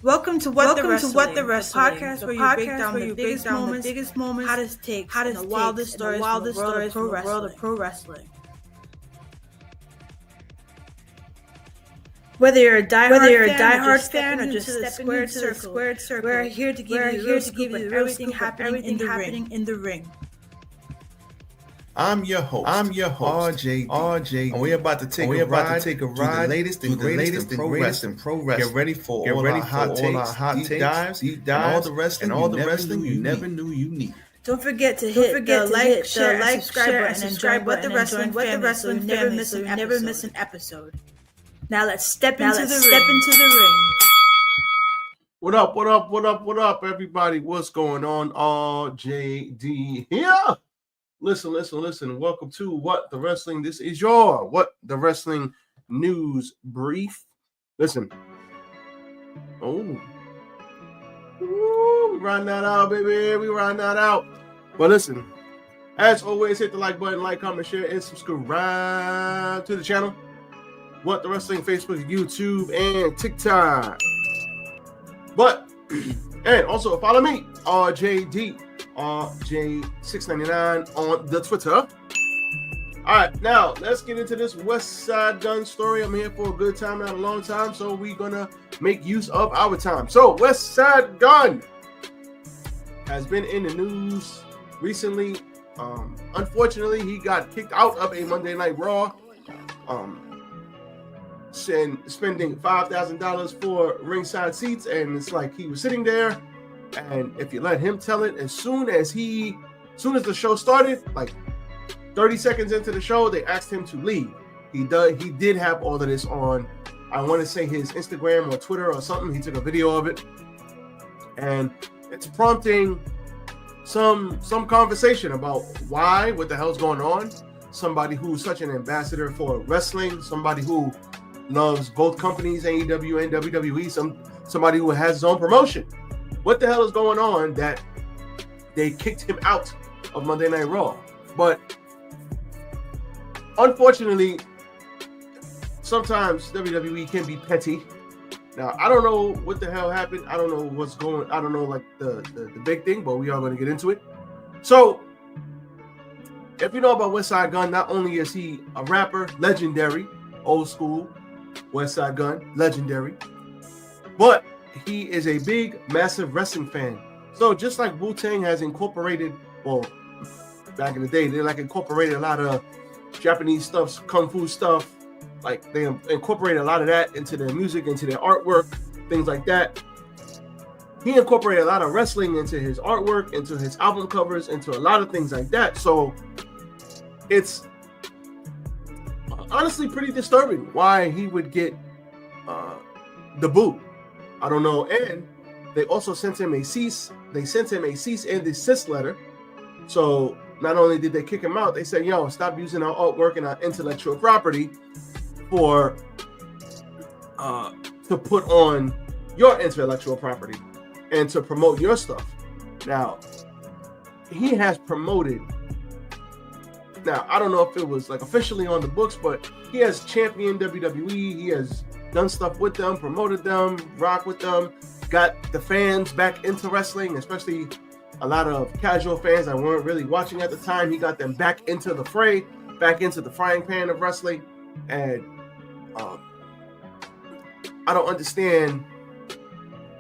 Welcome to What the Wrestling, podcast where you break down the biggest moments, hottest takes, and the wildest stories from the world of pro wrestling. Whether you're a diehard fan or just stepping into the squared circle, we're here to give you everything happening in the ring. I'm your host, RJD, and we're about to take a ride through the latest and greatest in pro wrestling. Get ready for all our hot takes, deep dives, and all the wrestling you never knew you needed. Don't forget to hit the like, share, and subscribe What the Wrestling family so you never miss an episode. Now let's step into the ring. What up, everybody? What's going on? RJD here. Listen. Welcome to What the Wrestling. This is your What the Wrestling news brief. Listen. We riding that out, baby. We riding that out. But listen, as always, hit the like button, comment, share, and subscribe to the channel. What the Wrestling, Facebook, YouTube, and TikTok. And also follow me, RJ699 on the Twitter. All right, now let's get into this Westside Gun story. I'm here for a good time, not a long time, so we're gonna make use of our time. So Westside Gun has been in the news recently. Unfortunately, he got kicked out of a Monday Night Raw. Spending $5,000 for ringside seats, and it's like he was sitting there, and if you let him tell it, as soon as the show started, like 30 seconds into the show, they asked him to leave. He did have all of this on, I want to say, his Instagram or Twitter or something. He took a video of it, and it's prompting some conversation about what the hell's going on. Somebody who's such an ambassador for wrestling, somebody who loves both companies, AEW and WWE, somebody who has his own promotion. What the hell is going on that they kicked him out of Monday Night Raw? But unfortunately, sometimes WWE can be petty. Now, I don't know what the hell happened. I don't know what's going. I don't know like the big thing, but we are going to get into it. So, if you know about Westside Gun, not only is he a rapper, legendary, old school, Westside Gun, legendary, but he is a big, massive wrestling fan. So just like Wu-Tang has incorporated, well, back in the day, they incorporated a lot of Japanese stuff, kung fu stuff. Like they incorporated a lot of that into their music, into their artwork, things like that. He incorporated a lot of wrestling into his artwork, into his album covers, into a lot of things like that. So it's honestly pretty disturbing why he would get the boot. I don't know. And they also sent him a cease and desist letter. So not only did they kick him out, they said, yo, stop using our artwork and our intellectual property for to put on your intellectual property and to promote your stuff. Now, he has promoted. Now, I don't know if it was like officially on the books, but he has championed WWE. He has done stuff with them, promoted them, rocked with them, got the fans back into wrestling, especially a lot of casual fans that weren't really watching at the time. He got them back into the fray, back into the frying pan of wrestling. And I don't understand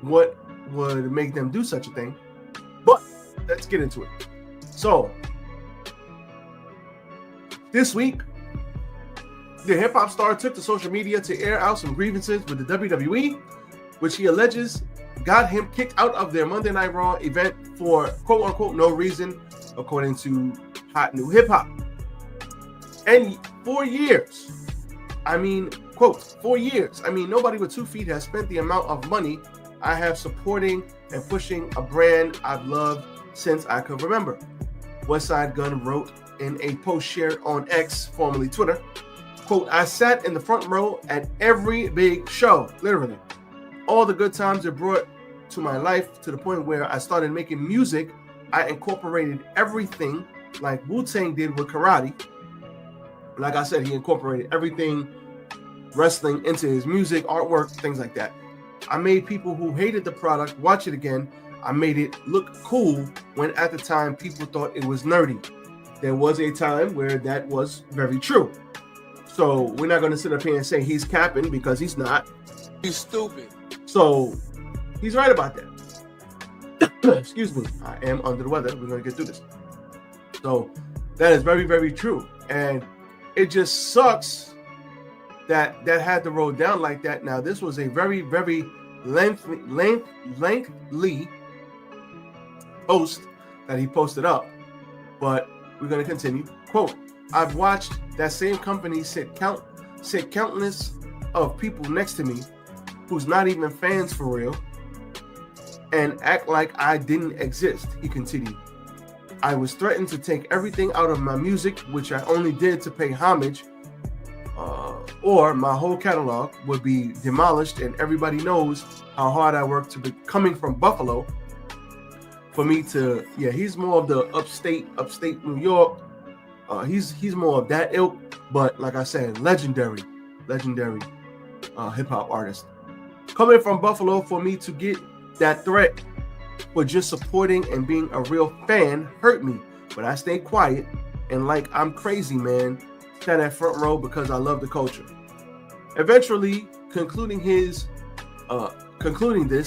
what would make them do such a thing. But let's get into it. So, this week, the hip-hop star took to social media to air out some grievances with the WWE, which he alleges got him kicked out of their Monday Night Raw event for quote-unquote no reason, according to Hot New Hip Hop. And for years, nobody with 2 feet has spent the amount of money I have supporting and pushing a brand I've loved since I could remember. Westside Gun wrote in a post shared on X, formerly Twitter, quote, I sat in the front row at every big show, literally. All the good times it brought to my life, to the point where I started making music. I incorporated everything like Wu-Tang did with karate. Like I said, he incorporated everything wrestling into his music, artwork, things like that. I made people who hated the product watch it again. I made it look cool when at the time people thought it was nerdy. There was a time where that was very true. So we're not going to sit up here and say he's capping, because he's not. He's stupid. So he's right about that. Excuse me. I am under the weather. We're going to get through this. So that is very, very true. And it just sucks that had to roll down like that. Now, this was a very, very lengthy post that he posted up, but we're going to continue. Quote, I've watched that same company sit countless of people next to me who's not even fans for real and act like I didn't exist, he continued. I was threatened to take everything out of my music, which I only did to pay homage, or my whole catalog would be demolished, and everybody knows how hard I worked to be coming from Buffalo for me to, he's more of the upstate New York. He's more of that ilk, but like I said, legendary hip hop artist. Coming from Buffalo, for me to get that threat for just supporting and being a real fan hurt me, but I stayed quiet and like I'm crazy, man. Sat at front row because I love the culture. Eventually, concluding this,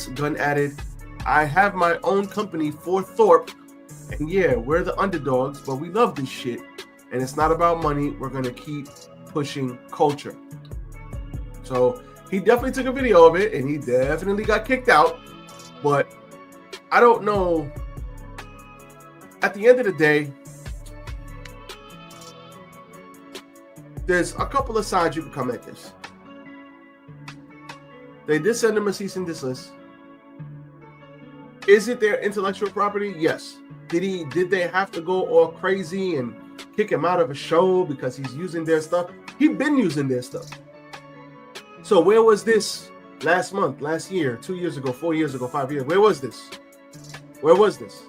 Gunn added, I have my own company for Thorpe, and yeah, we're the underdogs, but we love this shit. And it's not about money. We're going to keep pushing culture. So he definitely took a video of it, and he definitely got kicked out. But I don't know. At the end of the day, there's a couple of sides you can come at this. They did send him a cease and desist. Is it their intellectual property? Yes. Did they have to go all crazy and kick him out of a show because he's using their stuff? He's been using their stuff. So where was this last month, last year, 2 years ago, 4 years ago, 5 years? Where was this? Where was this?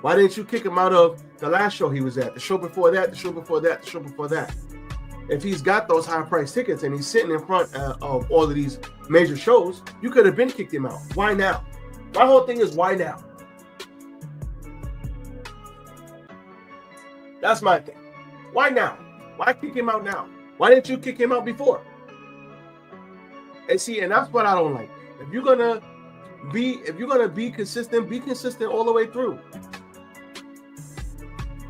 Why didn't you kick him out of the last show he was at, the show before that, the show before that, the show before that? If he's got those high price tickets and he's sitting in front of all of these major shows, you could have been kicked him out. Why now? My whole thing is, why now? That's my thing. Why now? Why kick him out now? Why didn't you kick him out before? And see, and that's what I don't like. If you're gonna be consistent all the way through.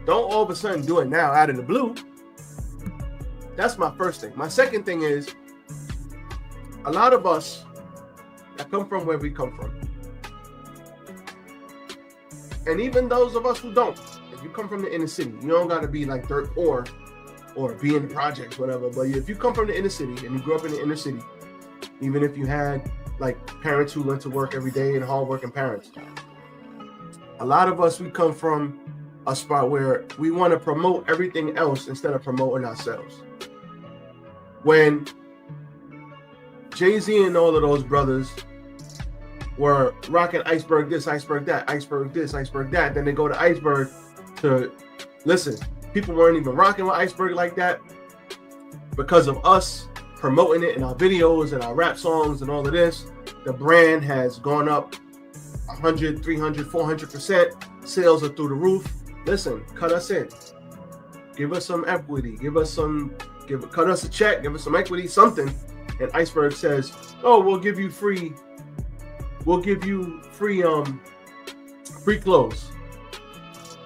Don't all of a sudden do it now out of the blue. That's my first thing. My second thing is, a lot of us that come from where we come from, and even those of us who don't, if you come from the inner city, you don't got to be like dirt poor or be in the projects, whatever. But if you come from the inner city and you grew up in the inner city, even if you had like parents who went to work every day and hardworking parents, a lot of us, we come from a spot where we want to promote everything else instead of promoting ourselves. When Jay-Z and all of those brothers were rocking Iceberg this, Iceberg that, Iceberg this, Iceberg that, then they go to Iceberg to listen. People weren't even rocking with Iceberg like that because of us promoting it in our videos and our rap songs and all of this. The brand has gone up 100, 300, 400%. Sales are through the roof. Listen, cut us in. Give us some equity. Cut us a check. Give us some equity, something. And Iceberg says, "Oh, we'll give you free clothes."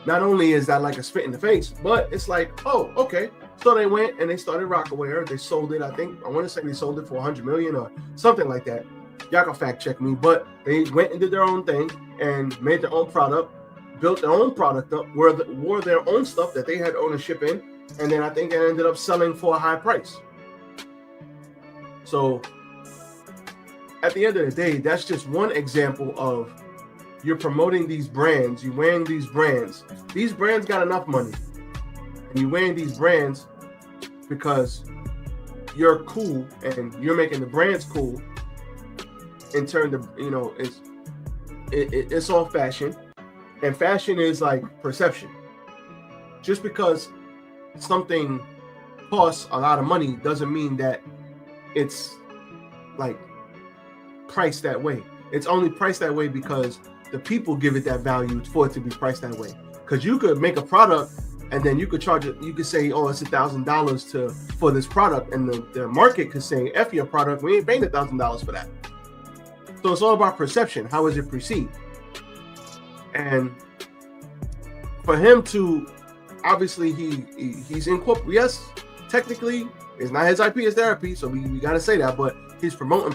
Not only is that like a spit in the face, but it's like, oh, okay. So they went and they started Rockaware. They sold it. I want to say they sold it for $100 million or something like that. Y'all can fact check me, but they went and did their own thing and made their own product, built their own product up, wore their own stuff that they had ownership in, and then I think they ended up selling for a high price. So at the end of the day, that's just one example of you're promoting these brands, you're wearing these brands. These brands got enough money, and you're wearing these brands because you're cool and you're making the brands cool. In terms of, it's all fashion, and fashion is like perception. Just because something costs a lot of money doesn't mean that it's like priced that way. It's only priced that way because the people give it that value for it to be priced that way. Because you could make a product and then you could charge it. You could say, oh, it's $1,000 for this product, and the market could say, F your product, we ain't paying $1,000 for that. So it's all about perception. How is it perceived? And for him to, obviously, he's in corporate. Yes, technically, it's not his IP, it's therapy. So we got to say that. But he's promoting,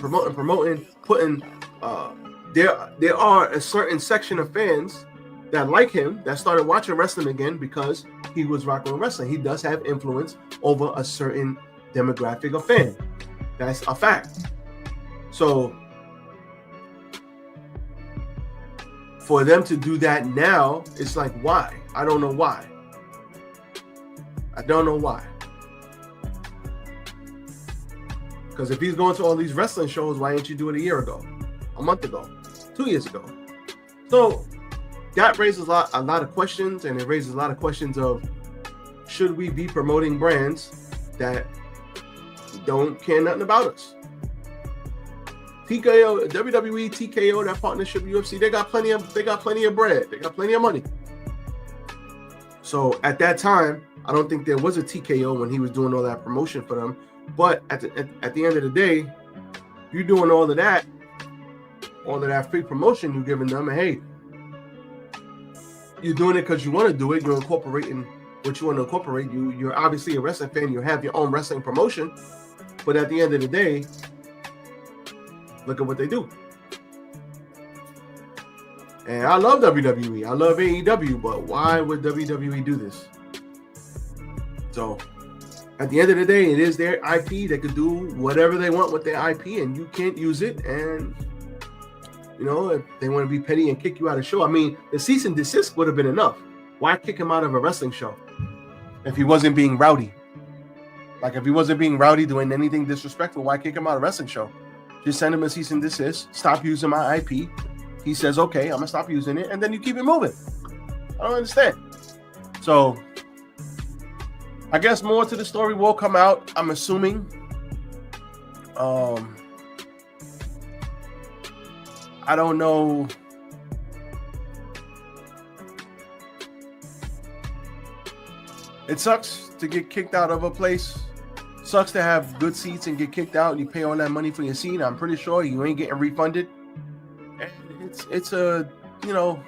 putting. There are a certain section of fans that like him that started watching wrestling again because he was rocking with wrestling. He does have influence over a certain demographic of fan. That's a fact. So for them to do that now, it's like, why? I don't know why. I don't know why. Because if he's going to all these wrestling shows, why didn't you do it a year ago, a month ago, 2 years ago? So that raises a lot of questions, and it raises a lot of questions of, should we be promoting brands that don't care nothing about us? TKO, WWE, TKO, that partnership, UFC, they got plenty of bread, they got plenty of money. So at that time, I don't think there was a TKO when he was doing all that promotion for them. But at the end of the day, you're doing all of that free promotion you're giving them, and hey, you're doing it because you want to do it. You're incorporating what you want to incorporate. You're obviously a wrestling fan. You have your own wrestling promotion. But at the end of the day, look at what they do. And I love WWE. I love AEW. But why would WWE do this? So at the end of the day, it is their IP. They could do whatever they want with their IP, and you can't use it. And, you know, if they want to be petty and kick you out of the show, I mean, the cease and desist would have been enough. Why kick him out of a wrestling show if he wasn't being rowdy? Like, if he wasn't being rowdy, doing anything disrespectful, why kick him out of a wrestling show? Just send him a cease and desist. Stop using my IP. He says, okay, I'm going to stop using it. And then you keep it moving. I don't understand. So I guess more to the story will come out, I'm assuming. I don't know. It sucks to get kicked out of a place. Sucks to have good seats and get kicked out and you pay all that money for your seat. I'm pretty sure you ain't getting refunded. And it's a, you know,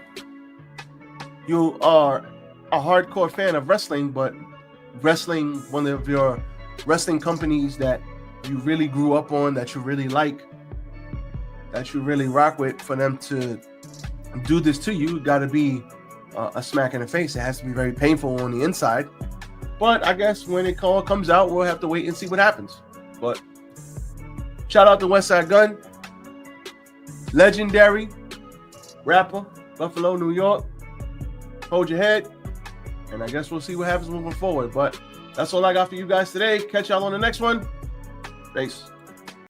you are a hardcore fan of wrestling, but wrestling, one of your wrestling companies that you really grew up on, that you really like, that you really rock with, for them to do this to you, got to be a smack in the face. It has to be very painful on the inside. But I guess when it all comes out, we'll have to wait and see what happens. But shout out to Westside Gun, legendary rapper, Buffalo, New York. Hold your head. And I guess we'll see what happens moving forward. But that's all I got for you guys today. Catch y'all on the next one. Peace.